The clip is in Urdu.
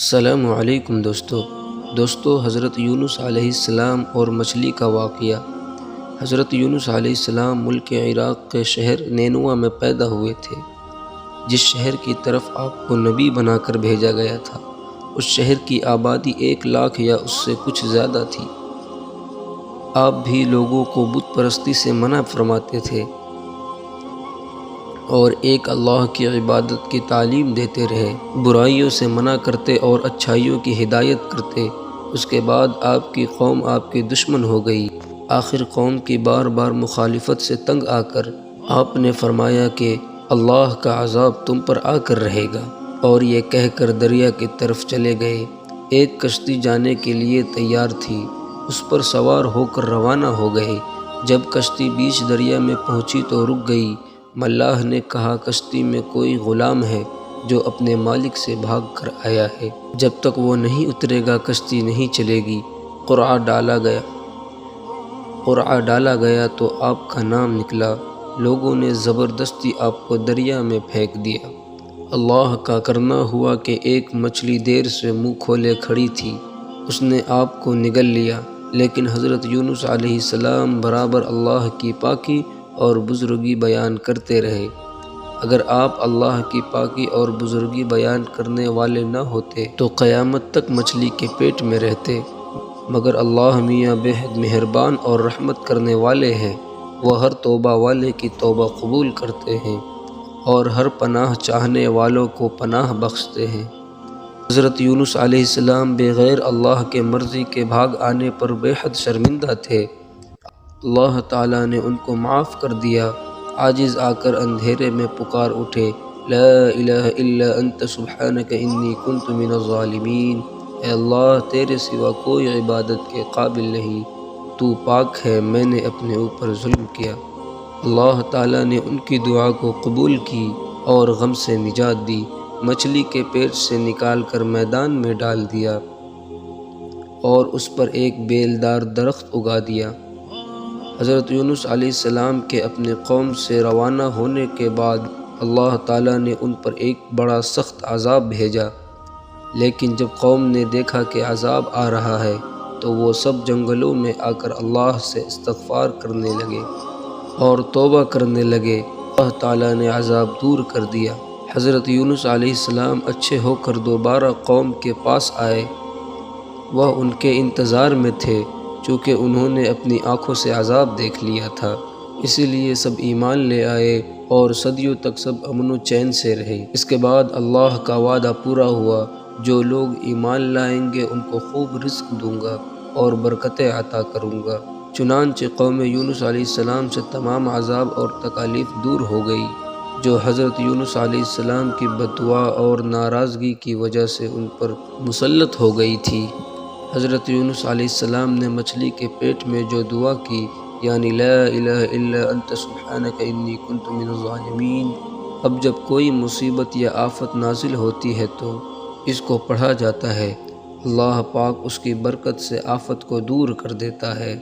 السلام علیکم دوستو حضرت یونس علیہ السلام اور مچھلی کا واقعہ۔ حضرت یونس علیہ السلام ملک عراق کے شہر نینوا میں پیدا ہوئے تھے، جس شہر کی طرف آپ کو نبی بنا کر بھیجا گیا تھا۔ اس شہر کی آبادی 1 لاکھ یا اس سے کچھ زیادہ تھی۔ آپ بھی لوگوں کو بت پرستی سے منع فرماتے تھے اور ایک اللہ کی عبادت کی تعلیم دیتے رہے، برائیوں سے منع کرتے اور اچھائیوں کی ہدایت کرتے۔ اس کے بعد آپ کی قوم آپ کی دشمن ہو گئی۔ آخر قوم کی بار بار مخالفت سے تنگ آ کر آپ نے فرمایا کہ اللہ کا عذاب تم پر آ کر رہے گا، اور یہ کہہ کر دریا کی طرف چلے گئے۔ ایک کشتی جانے کے لیے تیار تھی، اس پر سوار ہو کر روانہ ہو گئے۔ جب کشتی بیچ دریا میں پہنچی تو رک گئی۔ ملاح نے کہا، کشتی میں کوئی غلام ہے جو اپنے مالک سے بھاگ کر آیا ہے، جب تک وہ نہیں اترے گا کشتی نہیں چلے گی۔ قرعہ ڈالا گیا تو آپ کا نام نکلا۔ لوگوں نے زبردستی آپ کو دریا میں پھینک دیا۔ اللہ کا کرنا ہوا کہ ایک مچھلی دیر سے منہ کھولے کھڑی تھی، اس نے آپ کو نگل لیا۔ لیکن حضرت یونس علیہ السلام برابر اللہ کی پاکی اور بزرگی بیان کرتے رہے۔ اگر آپ اللہ کی پاکی اور بزرگی بیان کرنے والے نہ ہوتے تو قیامت تک مچھلی کے پیٹ میں رہتے، مگر اللہ میاں بے حد مہربان اور رحمت کرنے والے ہیں۔ وہ ہر توبہ والے کی توبہ قبول کرتے ہیں اور ہر پناہ چاہنے والوں کو پناہ بخشتے ہیں۔ حضرت یونس علیہ السلام بغیر اللہ کے مرضی کے بھاگ آنے پر بے حد شرمندہ تھے۔ اللہ تعالیٰ نے ان کو معاف کر دیا۔ عاجز آ کر اندھیرے میں پکار اٹھے، لا الہ الا انت سبحانک انی کنت من الظالمین۔ اے اللہ، تیرے سوا کوئی عبادت کے قابل نہیں، تو پاک ہے، میں نے اپنے اوپر ظلم کیا۔ اللہ تعالیٰ نے ان کی دعا کو قبول کی اور غم سے نجات دی۔ مچھلی کے پیٹ سے نکال کر میدان میں ڈال دیا اور اس پر ایک بیلدار درخت اگا دیا۔ حضرت یونس علیہ السلام کے اپنے قوم سے روانہ ہونے کے بعد اللہ تعالیٰ نے ان پر ایک بڑا سخت عذاب بھیجا، لیکن جب قوم نے دیکھا کہ عذاب آ رہا ہے تو وہ سب جنگلوں میں آ کر اللہ سے استغفار کرنے لگے اور توبہ کرنے لگے۔ اللہ تعالیٰ نے عذاب دور کر دیا۔ حضرت یونس علیہ السلام اچھے ہو کر دوبارہ قوم کے پاس آئے۔ وہ ان کے انتظار میں تھے، چونکہ انہوں نے اپنی آنکھوں سے عذاب دیکھ لیا تھا، اسی لیے سب ایمان لے آئے اور صدیوں تک سب امن و چین سے رہے۔ اس کے بعد اللہ کا وعدہ پورا ہوا، جو لوگ ایمان لائیں گے ان کو خوب رزق دوں گا اور برکتیں عطا کروں گا۔ چنانچہ قوم یونس علیہ السلام سے تمام عذاب اور تکالیف دور ہو گئی، جو حضرت یونس علیہ السلام کی بد دعا اور ناراضگی کی وجہ سے ان پر مسلط ہو گئی تھی۔ حضرت یونس علیہ السلام نے مچھلی کے پیٹ میں جو دعا کی، یعنی لا الہ الا انت سبحانک انی کنت من الظالمین، اب جب کوئی مصیبت یا آفت نازل ہوتی ہے تو اس کو پڑھا جاتا ہے، اللہ پاک اس کی برکت سے آفت کو دور کر دیتا ہے۔